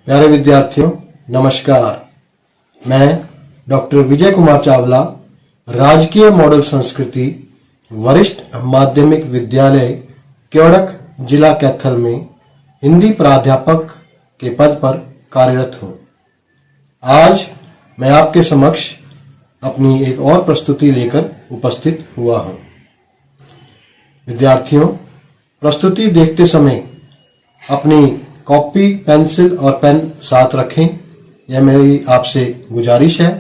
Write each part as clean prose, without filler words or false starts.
प्यारे विद्यार्थियों, नमस्कार। मैं डॉक्टर विजय कुमार चावला, राजकीय मॉडल संस्कृति वरिष्ठ माध्यमिक विद्यालय केवड़क, जिला कैथल में हिंदी प्राध्यापक के पद पर कार्यरत हूँ। आज मैं आपके समक्ष अपनी एक और प्रस्तुति लेकर उपस्थित हुआ हूँ। विद्यार्थियों, प्रस्तुति देखते समय अपनी कॉपी, पेंसिल और पेन साथ रखें, यह मेरी आपसे गुजारिश है,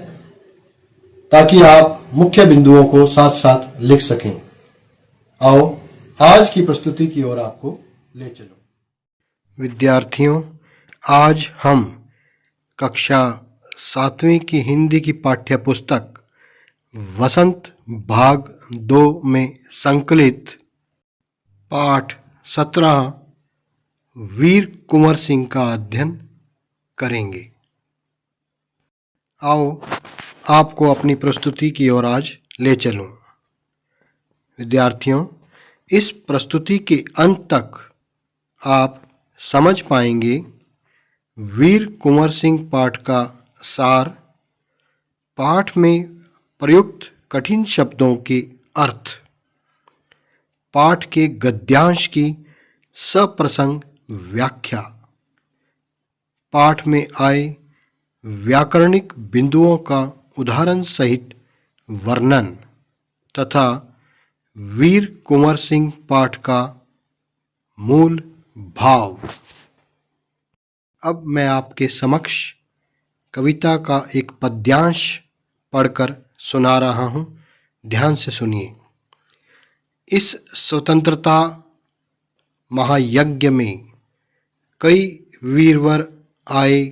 ताकि आप मुख्य बिंदुओं को साथ साथ लिख सकें। आओ आज की प्रस्तुति की ओर आपको ले चलो। विद्यार्थियों, आज हम कक्षा 7वीं की हिंदी की पाठ्य पुस्तक वसंत भाग 2 में संकलित पाठ 17 वीर कुंवर सिंह का अध्ययन करेंगे। आओ आपको अपनी प्रस्तुति की ओर आज ले चलूं। विद्यार्थियों, इस प्रस्तुति के अंत तक आप समझ पाएंगे वीर कुंवर सिंह पाठ का सार, पाठ में प्रयुक्त कठिन शब्दों के अर्थ, पाठ के गद्यांश की सप्रसंग व्याख्या, पाठ में आए व्याकरणिक बिंदुओं का उदाहरण सहित वर्णन तथा वीर कुंवर सिंह पाठ का मूल भाव। अब मैं आपके समक्ष कविता का एक पद्यांश पढ़कर सुना रहा हूं। ध्यान से सुनिए। इस स्वतंत्रता महायज्ञ में कई वीरवर आए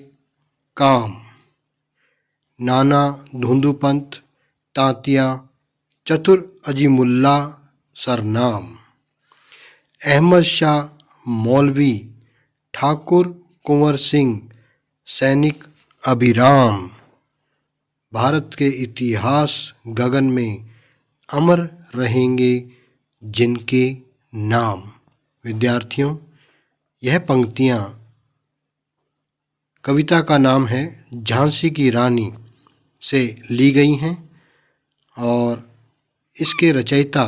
काम, नाना धुंधुपंत तांतिया चतुर अजीमुल्ला सरनाम, अहमद शाह मौलवी ठाकुर कुंवर सिंह सैनिक अभिराम, भारत के इतिहास गगन में अमर रहेंगे जिनके नाम। विद्यार्थियों, यह पंक्तियाँ कविता का नाम है झांसी की रानी से ली गई हैं और इसके रचयिता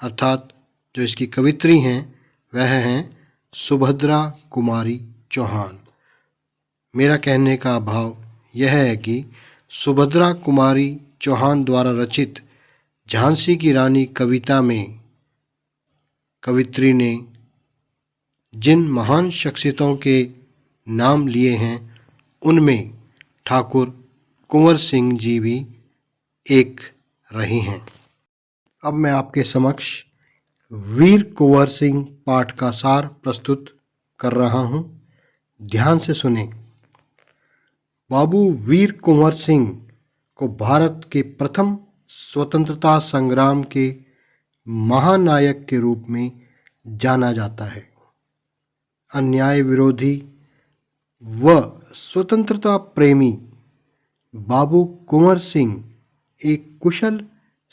अर्थात जो इसकी कवित्री हैं वह हैं सुभद्रा कुमारी चौहान। मेरा कहने का भाव यह है कि सुभद्रा कुमारी चौहान द्वारा रचित झांसी की रानी कविता में कवित्री ने जिन महान शख्सियतों के नाम लिए हैं उनमें ठाकुर कुंवर सिंह जी भी एक रहे हैं। अब मैं आपके समक्ष वीर कुंवर सिंह पाठ का सार प्रस्तुत कर रहा हूं। ध्यान से सुने। बाबू वीर कुंवर सिंह को भारत के प्रथम स्वतंत्रता संग्राम के महानायक के रूप में जाना जाता है। अन्याय विरोधी व स्वतंत्रता प्रेमी बाबू कुंवर सिंह एक कुशल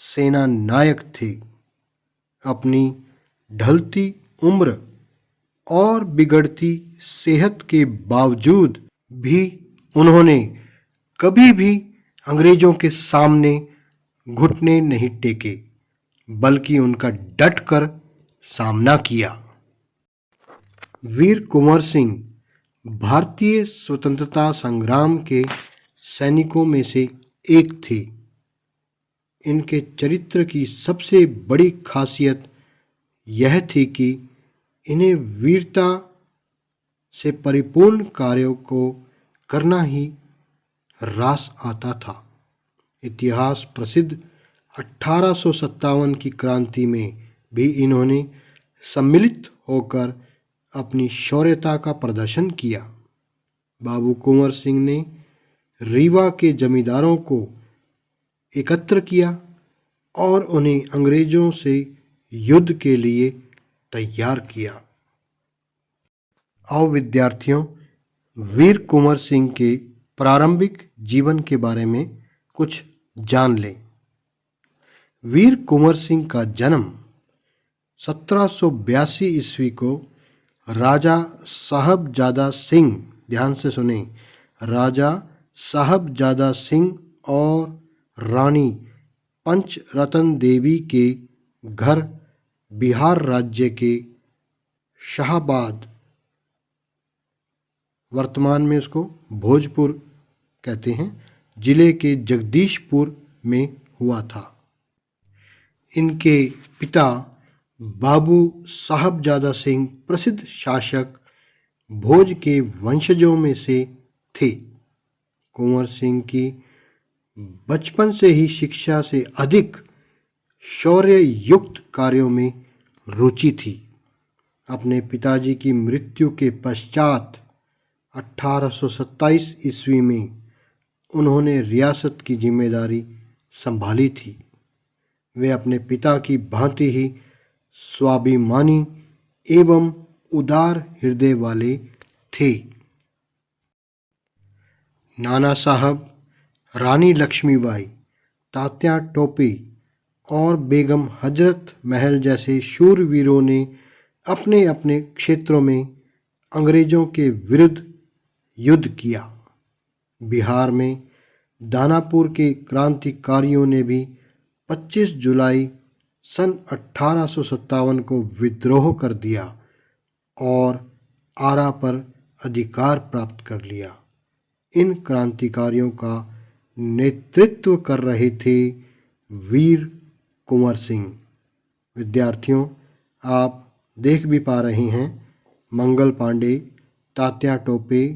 सेना नायक थे। अपनी ढलती उम्र और बिगड़ती सेहत के बावजूद भी उन्होंने कभी भी अंग्रेजों के सामने घुटने नहीं टेके, बल्कि उनका डटकर सामना किया। वीर कुंवर सिंह भारतीय स्वतंत्रता संग्राम के सैनिकों में से एक थे। इनके चरित्र की सबसे बड़ी खासियत यह थी कि इन्हें वीरता से परिपूर्ण कार्यों को करना ही रास आता था। इतिहास प्रसिद्ध 1857 की क्रांति में भी इन्होंने सम्मिलित होकर अपनी शौर्यता का प्रदर्शन किया। बाबू कुंवर सिंह ने रीवा के जमींदारों को एकत्र किया और उन्हें अंग्रेजों से युद्ध के लिए तैयार किया। आओ विद्यार्थियों, वीर कुंवर सिंह के प्रारंभिक जीवन के बारे में कुछ जान लें। वीर कुंवर सिंह का जन्म 1782 ईस्वी को राजा साहबजादा सिंह ध्यान से सुने, राजा साहबजादा सिंह और रानी पंचरतन देवी के घर बिहार राज्य के शाहाबाद, वर्तमान में उसको भोजपुर कहते हैं, जिले के जगदीशपुर में हुआ था। इनके पिता बाबू साहबजादा सिंह प्रसिद्ध शासक भोज के वंशजों में से थे। कुंवर सिंह की बचपन से ही शिक्षा से अधिक शौर्य युक्त कार्यों में रुचि थी। अपने पिताजी की मृत्यु के पश्चात 1827 ईस्वी में उन्होंने रियासत की जिम्मेदारी संभाली थी। वे अपने पिता की भांति ही स्वाभिमानी एवं उदार हृदय वाले थे। नाना साहब, रानी लक्ष्मीबाई, तात्या टोपे और बेगम हजरत महल जैसे शूरवीरों ने अपने अपने क्षेत्रों में अंग्रेज़ों के विरुद्ध युद्ध किया। बिहार में दानापुर के क्रांतिकारियों ने भी 25 जुलाई सन 1857 को विद्रोह कर दिया और आरा पर अधिकार प्राप्त कर लिया। इन क्रांतिकारियों का नेतृत्व कर रहे थे वीर कुंवर सिंह। विद्यार्थियों, आप देख भी पा रहे हैं, मंगल पांडे, तात्या टोपे,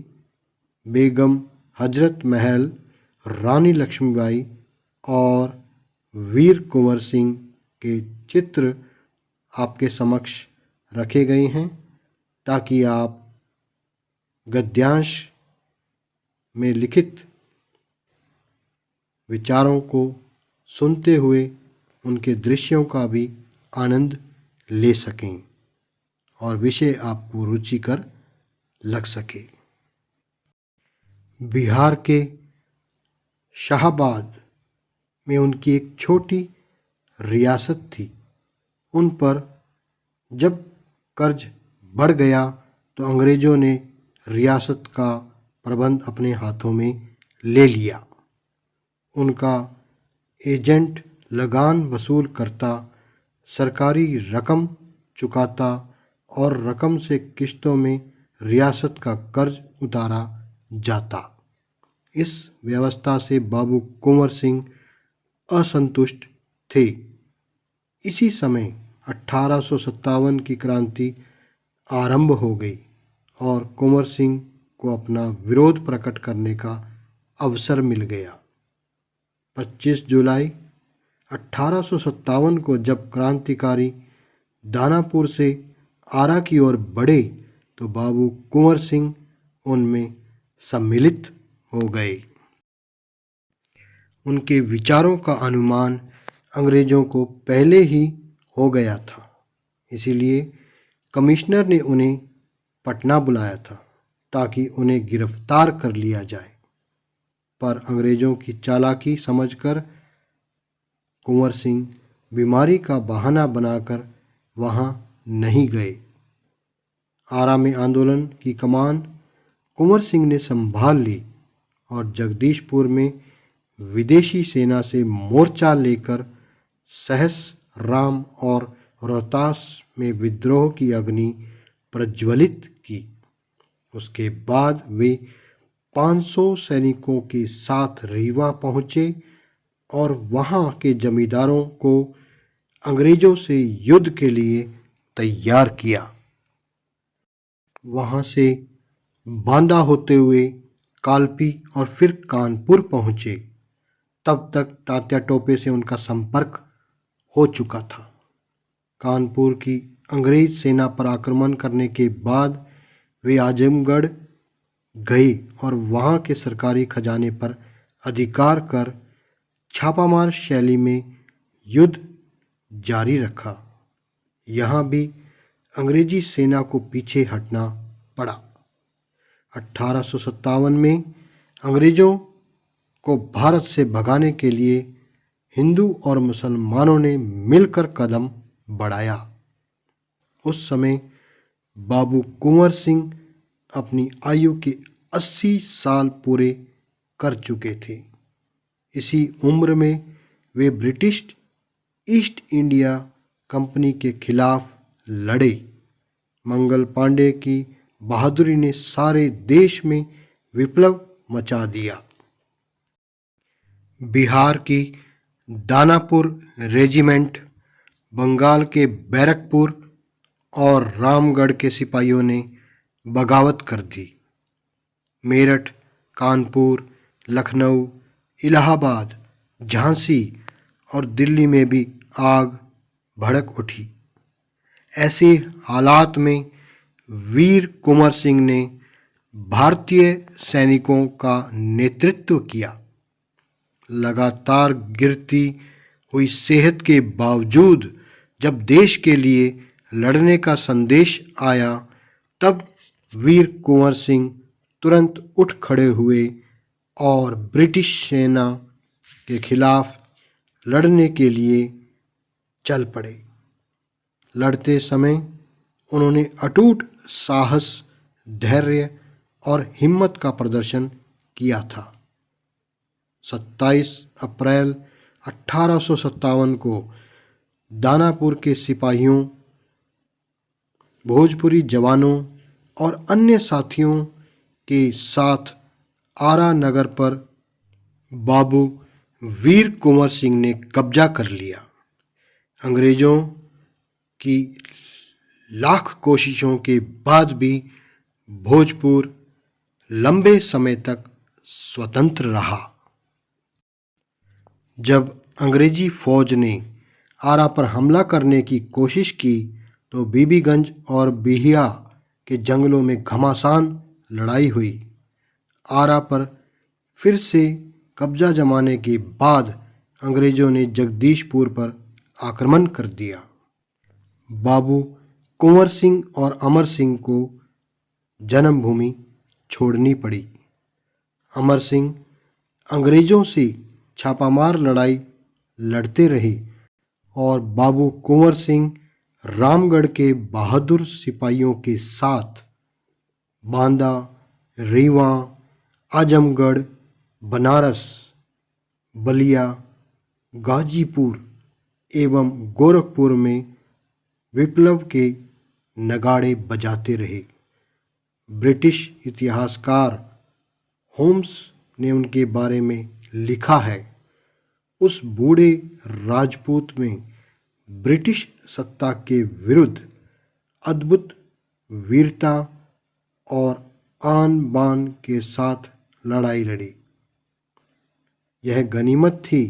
बेगम हजरत महल, रानी लक्ष्मीबाई और वीर कुंवर सिंह के चित्र आपके समक्ष रखे गए हैं ताकि आप गद्यांश में लिखित विचारों को सुनते हुए उनके दृश्यों का भी आनंद ले सकें और विषय आपको रुचिकर लग सके। बिहार के शाहाबाद में उनकी एक छोटी रियासत थी। उन पर जब कर्ज बढ़ गया तो अंग्रेज़ों ने रियासत का प्रबंध अपने हाथों में ले लिया। उनका एजेंट लगान वसूल करता, सरकारी रकम चुकाता और रकम से किस्तों में रियासत का कर्ज उतारा जाता। इस व्यवस्था से बाबू कुंवर सिंह असंतुष्ट थे। इसी समय 1857 की क्रांति आरंभ हो गई और कुंवर सिंह को अपना विरोध प्रकट करने का अवसर मिल गया। 25 जुलाई 1857 को जब क्रांतिकारी दानापुर से आरा की ओर बढ़े तो बाबू कुंवर सिंह उनमें सम्मिलित हो गए। उनके विचारों का अनुमान अंग्रेज़ों को पहले ही हो गया था, इसीलिए कमिश्नर ने उन्हें पटना बुलाया था ताकि उन्हें गिरफ्तार कर लिया जाए। पर अंग्रेज़ों की चालाकी समझकर कुंवर सिंह बीमारी का बहाना बनाकर वहां नहीं गए। आरा में आंदोलन की कमान कुंवर सिंह ने संभाल ली और जगदीशपुर में विदेशी सेना से मोर्चा लेकर सहसराम और रोहतास में विद्रोह की अग्नि प्रज्वलित की। उसके बाद वे 500 सैनिकों के साथ रीवा पहुँचे और वहाँ के जमींदारों को अंग्रेज़ों से युद्ध के लिए तैयार किया। वहाँ से बांदा होते हुए कालपी और फिर कानपुर पहुँचे। तब तक तात्या टोपे से उनका संपर्क हो चुका था। कानपुर की अंग्रेज सेना पर आक्रमण करने के बाद वे आजमगढ़ गए और वहाँ के सरकारी खजाने पर अधिकार कर छापामार शैली में युद्ध जारी रखा। यहाँ भी अंग्रेजी सेना को पीछे हटना पड़ा। 1857 में अंग्रेज़ों को भारत से भगाने के लिए हिंदू और मुसलमानों ने मिलकर कदम बढ़ाया। उस समय बाबू कुंवर सिंह अपनी आयु के 80 साल पूरे कर चुके थे। इसी उम्र में वे ब्रिटिश ईस्ट इंडिया कंपनी के खिलाफ लड़े। मंगल पांडे की बहादुरी ने सारे देश में विप्लव मचा दिया। बिहार की दानापुर रेजिमेंट, बंगाल के बैरकपुर और रामगढ़ के सिपाहियों ने बगावत कर दी। मेरठ, कानपुर, लखनऊ, इलाहाबाद, झांसी और दिल्ली में भी आग भड़क उठी। ऐसे हालात में वीर कुंवर सिंह ने भारतीय सैनिकों का नेतृत्व किया। लगातार गिरती हुई सेहत के बावजूद जब देश के लिए लड़ने का संदेश आया, तब वीर कुंवर सिंह तुरंत उठ खड़े हुए और ब्रिटिश सेना के खिलाफ लड़ने के लिए चल पड़े। लड़ते समय उन्होंने अटूट साहस, धैर्य और हिम्मत का प्रदर्शन किया था। 27 अप्रैल 1857 को दानापुर के सिपाहियों, भोजपुरी जवानों और अन्य साथियों के साथ आरा नगर पर बाबू वीर कुंवर सिंह ने कब्जा कर लिया। अंग्रेज़ों की लाख कोशिशों के बाद भी भोजपुर लंबे समय तक स्वतंत्र रहा। जब अंग्रेजी फौज ने आरा पर हमला करने की कोशिश की तो बीबीगंज और बिहिया के जंगलों में घमासान लड़ाई हुई। आरा पर फिर से कब्जा जमाने के बाद अंग्रेज़ों ने जगदीशपुर पर आक्रमण कर दिया। बाबू कुंवर सिंह और अमर सिंह को जन्मभूमि छोड़नी पड़ी। अमर सिंह अंग्रेज़ों से छापामार लड़ाई लड़ते रहे और बाबू कुंवर सिंह रामगढ़ के बहादुर सिपाहियों के साथ बांदा, रीवा, आजमगढ़, बनारस, बलिया, गाजीपुर एवं गोरखपुर में विप्लव के नगाड़े बजाते रहे। ब्रिटिश इतिहासकार होम्स ने उनके बारे में लिखा है, उस बूढ़े राजपूत में ब्रिटिश सत्ता के विरुद्ध अद्भुत वीरता और आन बान के साथ लड़ाई लड़ी। यह गनीमत थी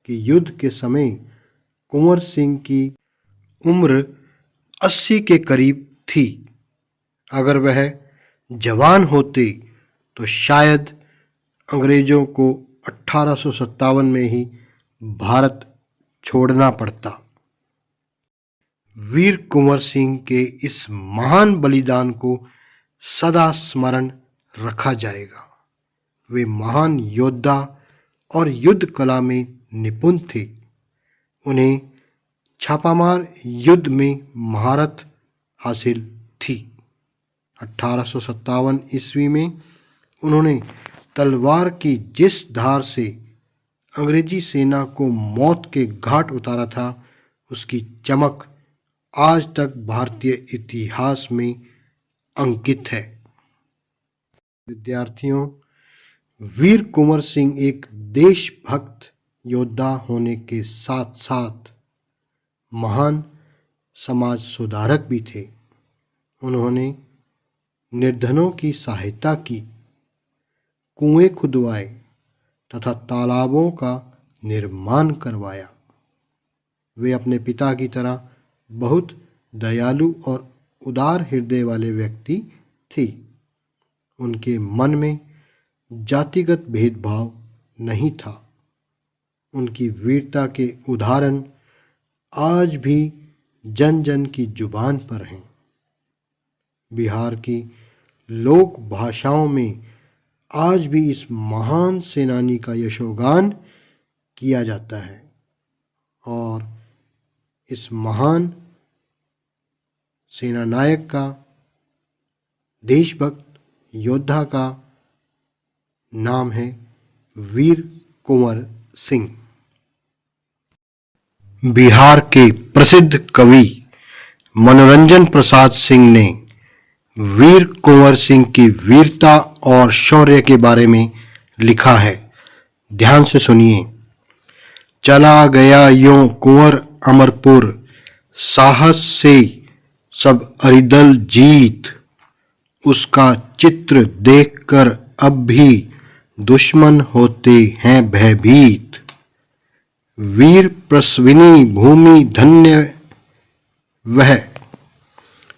कि युद्ध के समय कुंवर सिंह की उम्र 80 के करीब थी। अगर वह जवान होते तो शायद अंग्रेज़ों को 1857 में ही भारत छोड़ना पड़ता। वीर कुंवर सिंह के इस महान बलिदान को सदा स्मरण रखा जाएगा। वे महान योद्धा और युद्ध कला में निपुण थे। उन्हें छापामार युद्ध में महारत हासिल थी। 1857 ईस्वी में उन्होंने तलवार की जिस धार से अंग्रेजी सेना को मौत के घाट उतारा था, उसकी चमक आज तक भारतीय इतिहास में अंकित है। विद्यार्थियों, वीर कुंवर सिंह एक देशभक्त योद्धा होने के साथ साथ महान समाज सुधारक भी थे। उन्होंने निर्धनों की सहायता की, कुएं खुदवाए तथा तालाबों का निर्माण करवाया। वे अपने पिता की तरह बहुत दयालु और उदार हृदय वाले व्यक्ति थे। उनके मन में जातिगत भेदभाव नहीं था। उनकी वीरता के उदाहरण आज भी जन जन की जुबान पर हैं। बिहार की लोक भाषाओं में आज भी इस महान सेनानी का यशोगान किया जाता है और इस महान सेनानायक का, देशभक्त योद्धा का नाम है वीर कुंवर सिंह। बिहार के प्रसिद्ध कवि मनोरंजन प्रसाद सिंह ने वीर कुंवर सिंह की वीरता और शौर्य के बारे में लिखा है। ध्यान से सुनिए। चला गया यों कुंवर अमरपुर, साहस से सब अरिदल जीत। उसका चित्र देखकर अब भी दुश्मन होते हैं भयभीत। वीर प्रसविनी भूमि धन्य वह,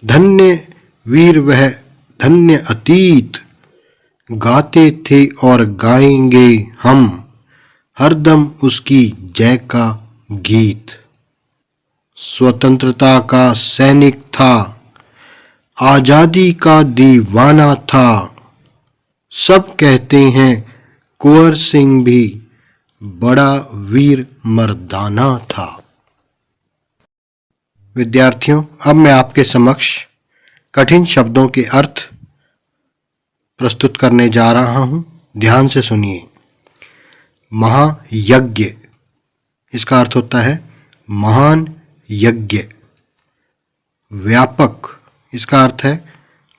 धन्य वीर वह, धन्य अतीत। गाते थे और गाएंगे हम हरदम उसकी जय का गीत। स्वतंत्रता का सैनिक था, आजादी का दीवाना था। सब कहते हैं कुंवर सिंह भी बड़ा वीर मर्दाना था। विद्यार्थियों, अब मैं आपके समक्ष कठिन शब्दों के अर्थ प्रस्तुत करने जा रहा हूं। ध्यान से सुनिए। महायज्ञ, इसका अर्थ होता है महान यज्ञ। व्यापक, इसका अर्थ है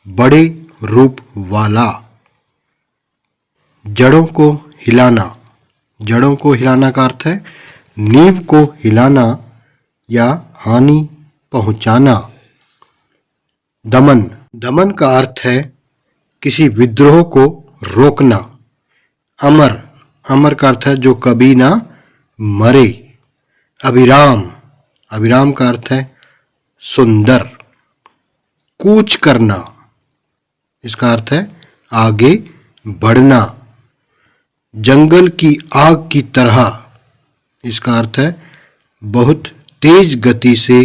बड़े रूप वाला। जड़ों को हिलाना, जड़ों को हिलाना का अर्थ है नींव को हिलाना या हानि पहुंचाना। दमन, दमन का अर्थ है किसी विद्रोह को रोकना। अमर, अमर का अर्थ है जो कभी ना मरे। अभिराम, अभिराम का अर्थ है सुंदर। कूच करना, इसका अर्थ है आगे बढ़ना। जंगल की आग की तरह, इसका अर्थ है बहुत तेज गति से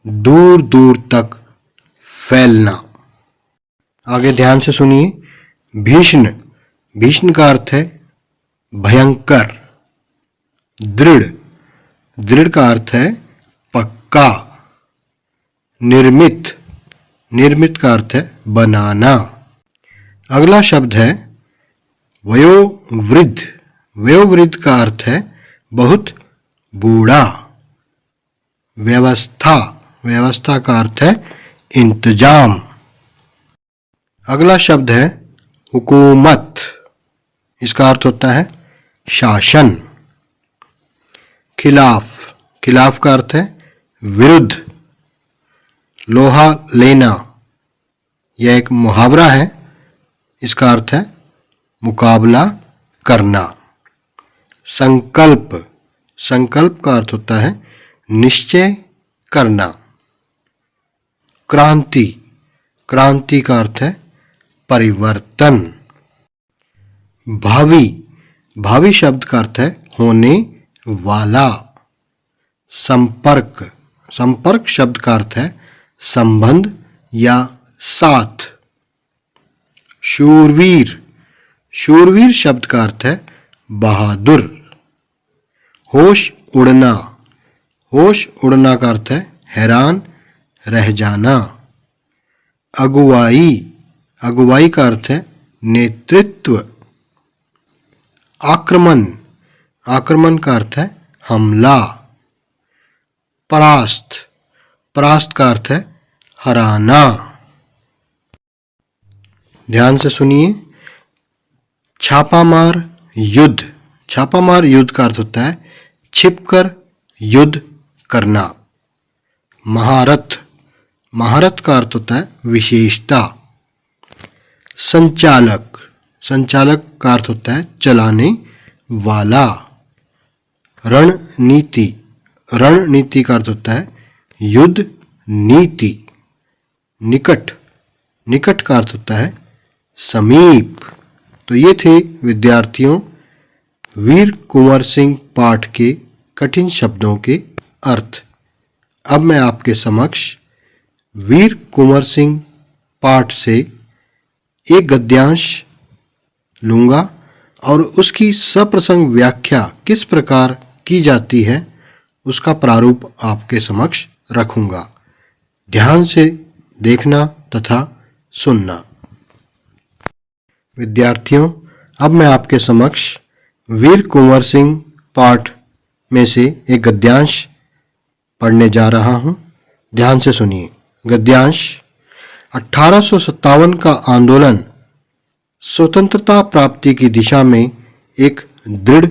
दूर दूर तक फैलना। आगे ध्यान से सुनिए। भीषण, भीषण का अर्थ है भयंकर। दृढ़, दृढ़ का अर्थ है पक्का। निर्मित, निर्मित का अर्थ है बनाना। अगला शब्द है वयोवृद्ध। वयोवृद्ध का अर्थ है बहुत बूढ़ा। व्यवस्था, व्यवस्था का अर्थ है इंतजाम। अगला शब्द है हुकूमत। इसका अर्थ होता है शासन। खिलाफ, खिलाफ का अर्थ है विरुद्ध। लोहा लेना, यह एक मुहावरा है। इसका अर्थ है मुकाबला करना। संकल्प, संकल्प का अर्थ होता है निश्चय करना। क्रांति, क्रांति का अर्थ है परिवर्तन। भावी, भावी शब्द का अर्थ है होने वाला। संपर्क, संपर्क शब्द का अर्थ है संबंध या साथ। शूरवीर, शूरवीर शब्द का अर्थ है बहादुर। होश उड़ना, होश उड़ना का अर्थ है हैरान रह जाना। अगुवाई, अगुवाई का अर्थ है नेतृत्व। आक्रमण, आक्रमण का अर्थ है हमला। परास्त, परास्त का अर्थ है हराना। ध्यान से सुनिए। छापामार युद्ध, छापामार युद्ध का अर्थ होता है छिपकर युद्ध करना। महारथ, महारथ का अर्थ होता है विशेषता। संचालक, संचालक का अर्थ होता है चलाने वाला। रणनीति, रणनीति का अर्थ होता है युद्ध नीति। निकट, निकट का अर्थ होता है समीप। तो ये थे विद्यार्थियों वीर कुंवर सिंह पाठ के कठिन शब्दों के अर्थ। अब मैं आपके समक्ष वीर कुंवर सिंह पाठ से एक गद्यांश लूँगा और उसकी सप्रसंग व्याख्या किस प्रकार की जाती है उसका प्रारूप आपके समक्ष रखूँगा। ध्यान से देखना तथा सुनना। विद्यार्थियों, अब मैं आपके समक्ष वीर कुंवर सिंह पाठ में से एक गद्यांश पढ़ने जा रहा हूं। ध्यान से सुनिए। गद्यांश। 1857 का आंदोलन स्वतंत्रता प्राप्ति की दिशा में एक दृढ़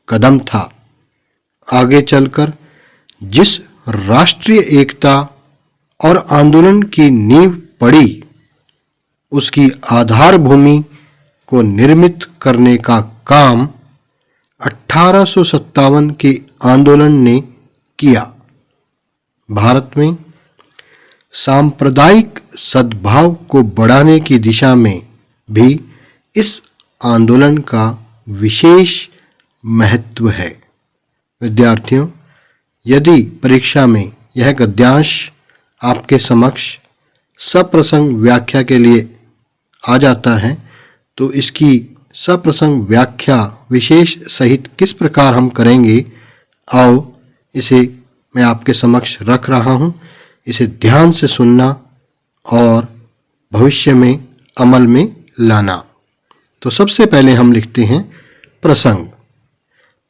कदम था। आगे चलकर जिस राष्ट्रीय एकता और आंदोलन की नींव पड़ी, उसकी आधार भूमि को निर्मित करने का काम 1857 के आंदोलन ने किया। भारत में सांप्रदायिक सद्भाव को बढ़ाने की दिशा में भी इस आंदोलन का विशेष महत्व है। विद्यार्थियों, यदि परीक्षा में यह गद्यांश आपके समक्ष सप्रसंग व्याख्या के लिए आ जाता है, तो इसकी सप्रसंग व्याख्या विशेष सहित किस प्रकार हम करेंगे, आओ इसे मैं आपके समक्ष रख रहा हूँ। इसे ध्यान से सुनना और भविष्य में अमल में लाना। तो सबसे पहले हम लिखते हैं प्रसंग।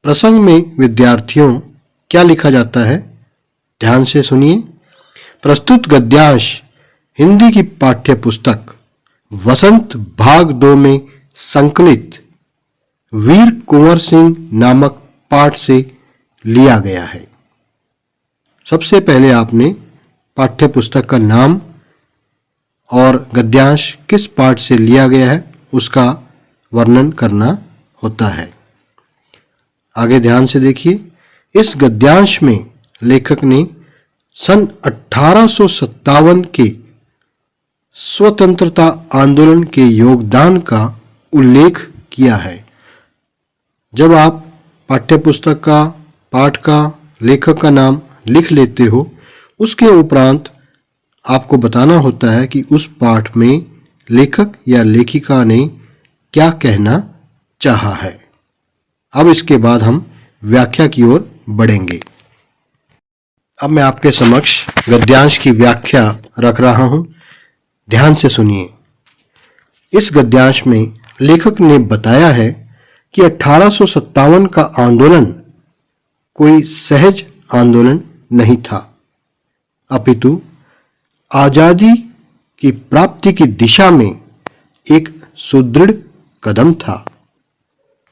प्रसंग में विद्यार्थियों क्या लिखा जाता है, ध्यान से सुनिए। प्रस्तुत गद्यांश हिंदी की पाठ्य पुस्तक वसंत भाग 2 में संकलित वीर कुंवर सिंह नामक पाठ से लिया गया है। सबसे पहले आपने पाठ्य पुस्तक का नाम और गद्यांश किस पाठ से लिया गया है उसका वर्णन करना होता है। आगे ध्यान से देखिए। इस गद्यांश में लेखक ने सन 1857 के स्वतंत्रता आंदोलन के योगदान का उल्लेख किया है। जब आप पाठ्यपुस्तक का पाठ का लेखक का नाम लिख लेते हो, उसके उपरांत आपको बताना होता है कि उस पाठ में लेखक या लेखिका ने क्या कहना चाहा है। अब इसके बाद हम व्याख्या की ओर बढ़ेंगे। अब मैं आपके समक्ष गद्यांश की व्याख्या रख रहा हूं। ध्यान से सुनिए। इस गद्यांश में लेखक ने बताया है कि 1857 का आंदोलन कोई सहज आंदोलन नहीं था, अपितु आजादी की प्राप्ति की दिशा में एक सुदृढ़ कदम था।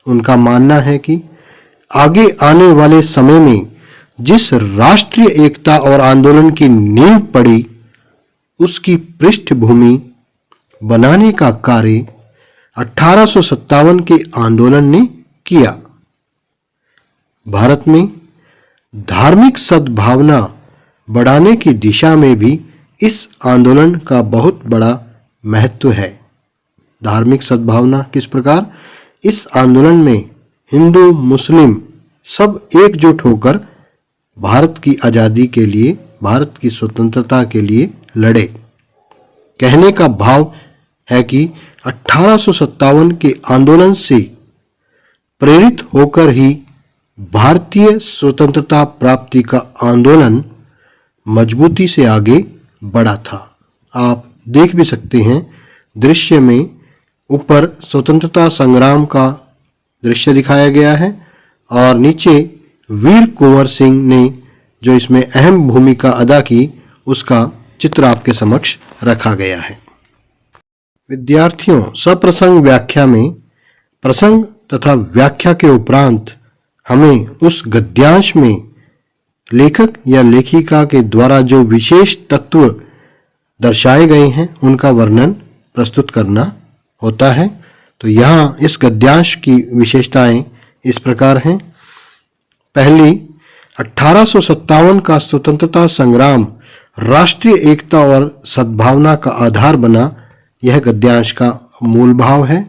उनका मानना है कि आगे आने वाले समय में जिस राष्ट्रीय एकता और आंदोलन की नींव पड़ी, उसकी पृष्ठभूमि बनाने का कार्य 1857 के आंदोलन ने किया। भारत में धार्मिक सद्भावना बढ़ाने की दिशा में भी इस आंदोलन का बहुत बड़ा महत्व है। धार्मिक सद्भावना किस प्रकार? इस आंदोलन में हिंदू मुस्लिम सब एकजुट होकर भारत की आज़ादी के लिए, भारत की स्वतंत्रता के लिए लड़े। कहने का भाव है कि 1857 के आंदोलन से प्रेरित होकर ही भारतीय स्वतंत्रता प्राप्ति का आंदोलन मजबूती से आगे बढ़ा था। आप देख भी सकते हैं दृश्य में, ऊपर स्वतंत्रता संग्राम का दृश्य दिखाया गया है और नीचे वीर कुंवर सिंह ने जो इसमें अहम भूमिका अदा की, उसका चित्र आपके समक्ष रखा गया है। विद्यार्थियों, सप्रसंग व्याख्या में प्रसंग तथा व्याख्या के उपरांत हमें उस गद्यांश में लेखक या लेखिका के द्वारा जो विशेष तत्व दर्शाए गए हैं उनका वर्णन प्रस्तुत करना होता है। तो यहाँ इस गद्यांश की विशेषताएं इस प्रकार हैं। पहली, 1857 का स्वतंत्रता संग्राम राष्ट्रीय एकता और सद्भावना का आधार बना, यह गद्यांश का मूल भाव है।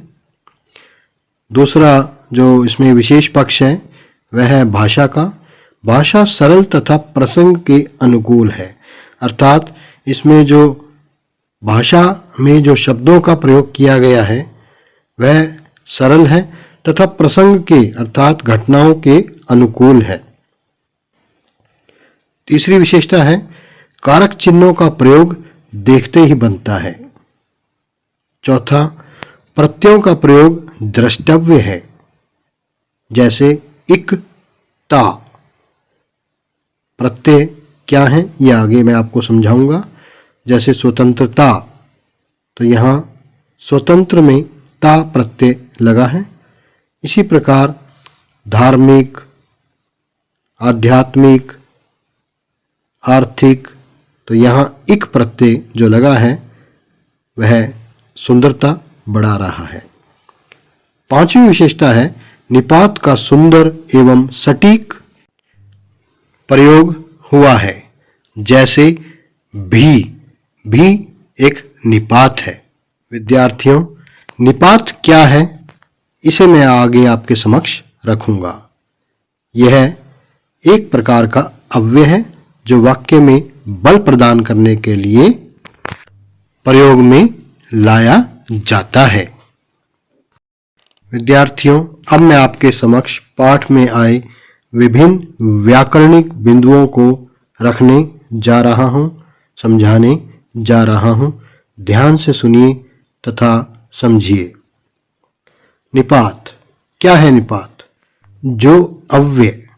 दूसरा जो इसमें विशेष पक्ष है वह है भाषा का। भाषा सरल तथा प्रसंग के अनुकूल है, अर्थात इसमें जो भाषा में जो शब्दों का प्रयोग किया गया है वह सरल है तथा प्रसंग के अर्थात घटनाओं के अनुकूल है। तीसरी विशेषता है कारक चिन्हों का प्रयोग देखते ही बनता है। चौथा, प्रत्ययों का प्रयोग द्रष्टव्य है। जैसे इक ता प्रत्यय क्या है ये आगे मैं आपको समझाऊंगा। जैसे स्वतंत्रता, तो यहाँ स्वतंत्र में ता प्रत्यय लगा है। इसी प्रकार धार्मिक, आध्यात्मिक, आर्थिक, तो यहाँ इक प्रत्यय जो लगा है वह सुंदरता बढ़ा रहा है। पांचवी विशेषता है निपात का सुंदर एवं सटीक प्रयोग हुआ है। जैसे भी एक निपात है। विद्यार्थियों, निपात क्या है इसे मैं आगे आपके समक्ष रखूंगा। यह एक प्रकार का अव्यय है जो वाक्य में बल प्रदान करने के लिए प्रयोग में लाया जाता है। विद्यार्थियों, अब मैं आपके समक्ष पाठ में आए विभिन्न व्याकरणिक बिंदुओं को रखने जा रहा हूं, समझाने जा रहा हूं। ध्यान से सुनिए तथा समझिए। निपात क्या है? निपात जो अव्यय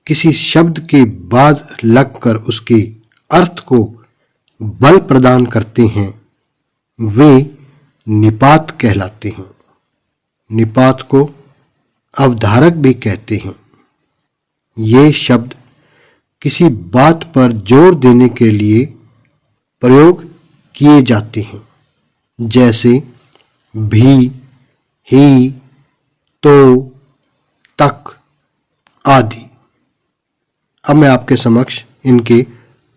किसी शब्द के बाद लगकर उसके अर्थ को बल प्रदान करते हैं वे निपात कहलाते हैं। निपात को अवधारक भी कहते हैं। ये शब्द किसी बात पर जोर देने के लिए प्रयोग किए जाते हैं। जैसे भी, ही, तो, तक आदि। अब मैं आपके समक्ष इनके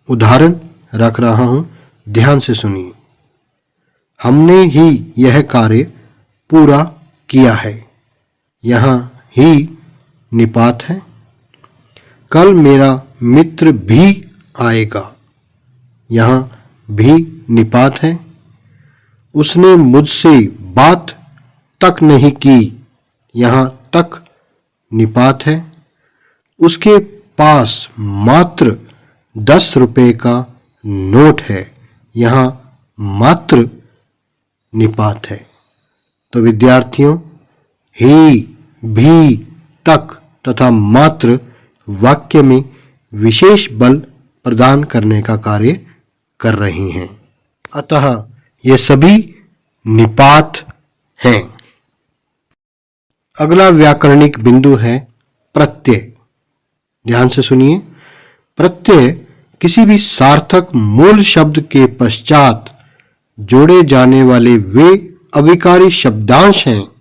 उदाहरण रख रहा हूं, ध्यान से सुनिए। हमने ही यह कार्य पूरा किया है। यहाँ ही निपात है। कल मेरा मित्र भी आएगा। यहाँ भी निपात है। उसने मुझसे बात तक नहीं की। यहाँ तक निपात है। उसके पास मात्र 10 रुपए का नोट है। यहाँ मात्र निपात है। तो विद्यार्थियों, ही, भी, तक तथा मात्र वाक्य में विशेष बल प्रदान करने का कार्य कर रही हैं। अतः ये सभी निपात हैं। अगला व्याकरणिक बिंदु है प्रत्यय। ध्यान से सुनिए। प्रत्यय किसी भी सार्थक मूल शब्द के पश्चात जोड़े जाने वाले वे अविकारी शब्दांश हैं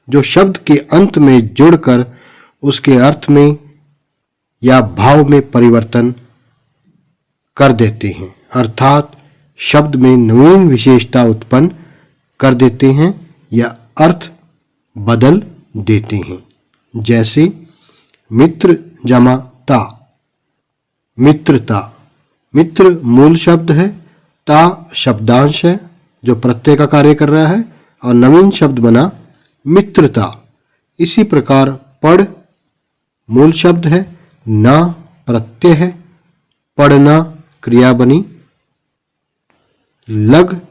जो शब्द के अंत में जुड़कर उसके अर्थ में या भाव में परिवर्तन कर देते हैं, अर्थात शब्द में नवीन विशेषता उत्पन्न कर देते हैं या अर्थ बदल देते हैं। जैसे मित्र जमा ता, मित्रता। मित्र मूल शब्द है, ता शब्दांश है जो प्रत्यय का कार्य कर रहा है और नवीन शब्द बना मित्रता। इसी प्रकार पढ़ मूल शब्द है, ना प्रत्यय है, पढ़ना क्रिया बनी। लग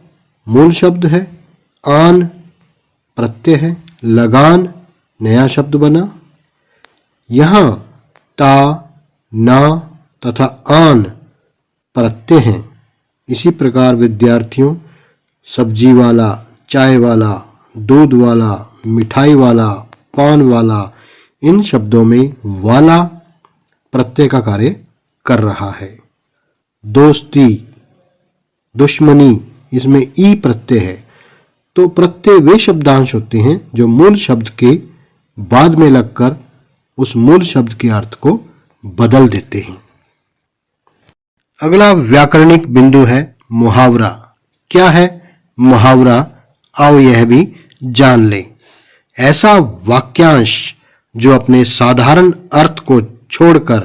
मूल शब्द है, आन प्रत्यय है, लगान नया शब्द बना। यहाँ ता, ना तथा आन प्रत्यय हैं। इसी प्रकार विद्यार्थियों, सब्जी वाला, चाय वाला, दूध वाला, मिठाई वाला, पान वाला, इन शब्दों में वाला प्रत्यय का कार्य कर रहा है। दोस्ती, दुश्मनी, इसमें ई प्रत्यय है। तो प्रत्यय वे शब्दांश होते हैं जो मूल शब्द के बाद में लगकर उस मूल शब्द के अर्थ को बदल देते हैं। अगला व्याकरणिक बिंदु है मुहावरा। क्या है मुहावरा? आओ यह भी जान लें। ऐसा वाक्यांश जो अपने साधारण अर्थ को छोड़कर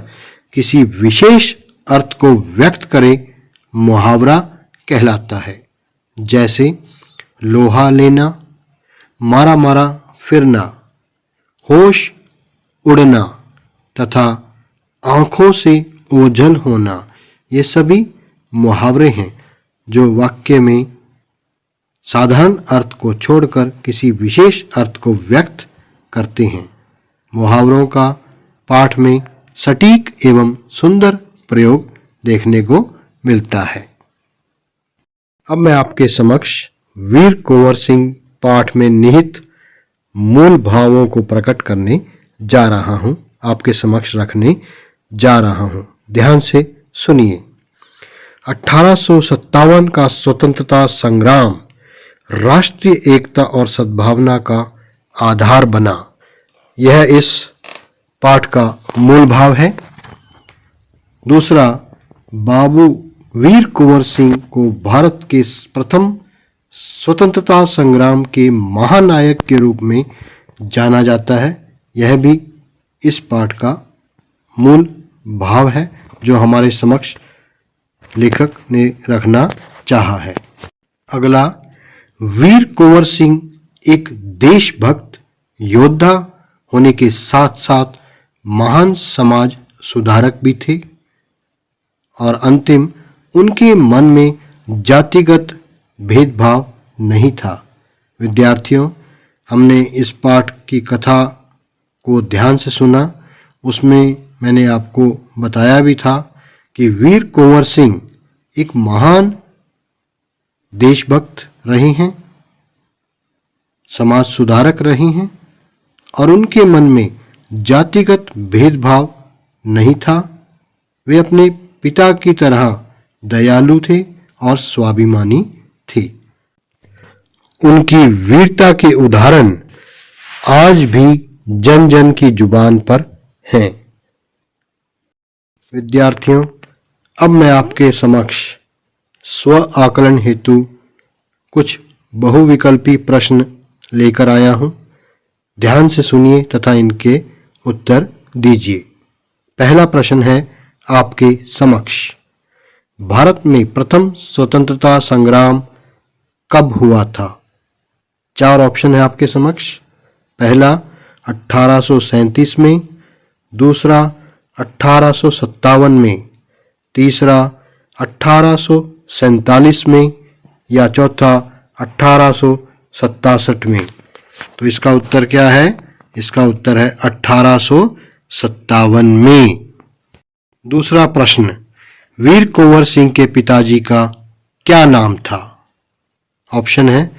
किसी विशेष अर्थ को व्यक्त करे मुहावरा कहलाता है। जैसे लोहा लेना, मारा मारा फिरना, होश उड़ना तथा आंखों से ओझल होना, ये सभी मुहावरे हैं जो वाक्य में साधारण अर्थ को छोड़कर किसी विशेष अर्थ को व्यक्त करते हैं। मुहावरों का पाठ में सटीक एवं सुंदर प्रयोग देखने को मिलता है। अब मैं आपके समक्ष वीर कुंवर सिंह पाठ में निहित मूल भावों को प्रकट करने जा रहा हूं, आपके समक्ष रखने जा रहा हूं। ध्यान से सुनिए। 1857 का स्वतंत्रता संग्राम राष्ट्रीय एकता और सद्भावना का आधार बना। यह इस पाठ का मूल भाव है। दूसरा, बाबू वीर कुंवर सिंह को भारत के प्रथम स्वतंत्रता संग्राम के महानायक के रूप में जाना जाता है। यह भी इस पाठ का मूल भाव है जो हमारे समक्ष लेखक ने रखना चाहा है। अगला, वीर कुंवर सिंह एक देशभक्त योद्धा होने के साथ साथ महान समाज सुधारक भी थे। और अंतिम, उनके मन में जातिगत भेदभाव नहीं था। विद्यार्थियों, हमने इस पाठ की कथा को ध्यान से सुना। उसमें मैंने आपको बताया भी था कि वीर कुंवर सिंह एक महान देशभक्त रहे हैं, समाज सुधारक रहे हैं और उनके मन में जातिगत भेदभाव नहीं था। वे अपने पिता की तरह दयालु थे और स्वाभिमानी थे। उनकी वीरता के उदाहरण आज भी जन जन की जुबान पर हैं। विद्यार्थियों, अब मैं आपके समक्ष स्व आकलन हेतु कुछ बहुविकल्पी प्रश्न लेकर आया हूं। ध्यान से सुनिए तथा इनके उत्तर दीजिए। पहला प्रश्न है आपके समक्ष, भारत में प्रथम स्वतंत्रता संग्राम कब हुआ था? 4 ऑप्शन है आपके समक्ष। पहला 1837 में, दूसरा 1857 में, तीसरा 1847 में या चौथा 1867 में। तो इसका उत्तर क्या है? इसका उत्तर है 1857 में। दूसरा प्रश्न, वीर कुंवर सिंह के पिताजी का क्या नाम था? ऑप्शन है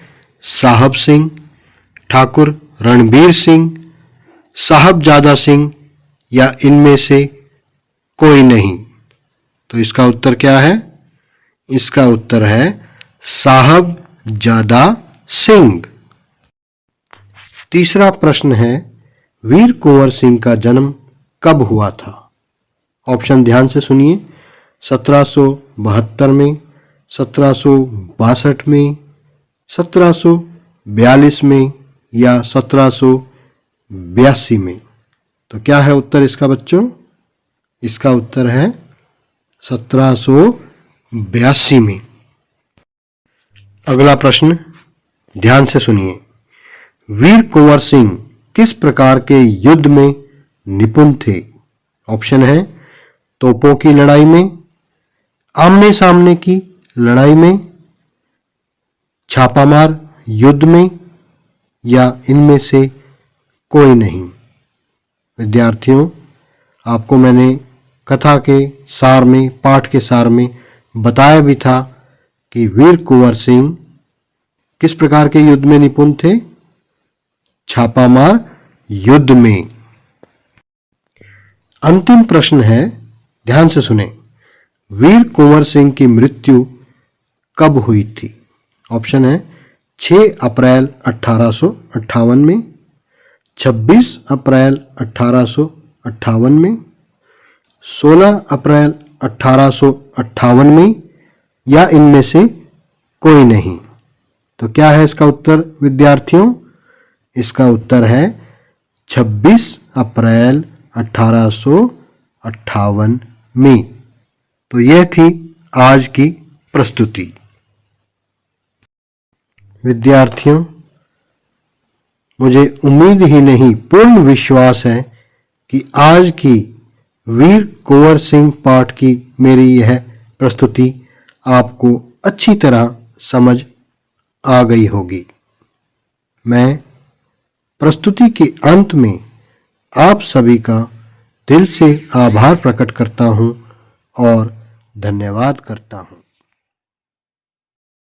साहब सिंह, ठाकुर रणबीर सिंह, साहबजादा सिंह या इनमें से कोई नहीं। तो इसका उत्तर क्या है? इसका उत्तर है साहबजादा सिंह। तीसरा प्रश्न है, वीर कुंवर सिंह का जन्म कब हुआ था? ऑप्शन ध्यान से सुनिए। 1772 में, 1762 में, 1742 में या 1782 में। तो क्या है उत्तर इसका बच्चों? इसका उत्तर है 1782 में। अगला प्रश्न ध्यान से सुनिए। वीर कुंवर सिंह किस प्रकार के युद्ध में निपुण थे? ऑप्शन है तोपों की लड़ाई में, आमने सामने की लड़ाई में, छापामार युद्ध में या इनमें से कोई नहीं। विद्यार्थियों, आपको मैंने कथा के सार में, पाठ के सार में बताया भी था कि वीर कुंवर सिंह किस प्रकार के युद्ध में निपुण थे? छापामार युद्ध में। अंतिम प्रश्न है, ध्यान से सुने। वीर कुंवर सिंह की मृत्यु कब हुई थी? ऑप्शन है 6 अप्रैल 1858 में, 26 अप्रैल 1858 में, 16 अप्रैल 1858 में या इनमें से कोई नहीं। तो क्या है इसका उत्तर विद्यार्थियों? इसका उत्तर है 26 अप्रैल 1858 में। तो यह थी आज की प्रस्तुति। विद्यार्थियों, मुझे उम्मीद ही नहीं पूर्ण विश्वास है कि आज की वीर कुंवर सिंह पाठ की मेरी यह प्रस्तुति आपको अच्छी तरह समझ आ गई होगी। मैं प्रस्तुति के अंत में आप सभी का दिल से आभार प्रकट करता हूँ और धन्यवाद करता हूँ।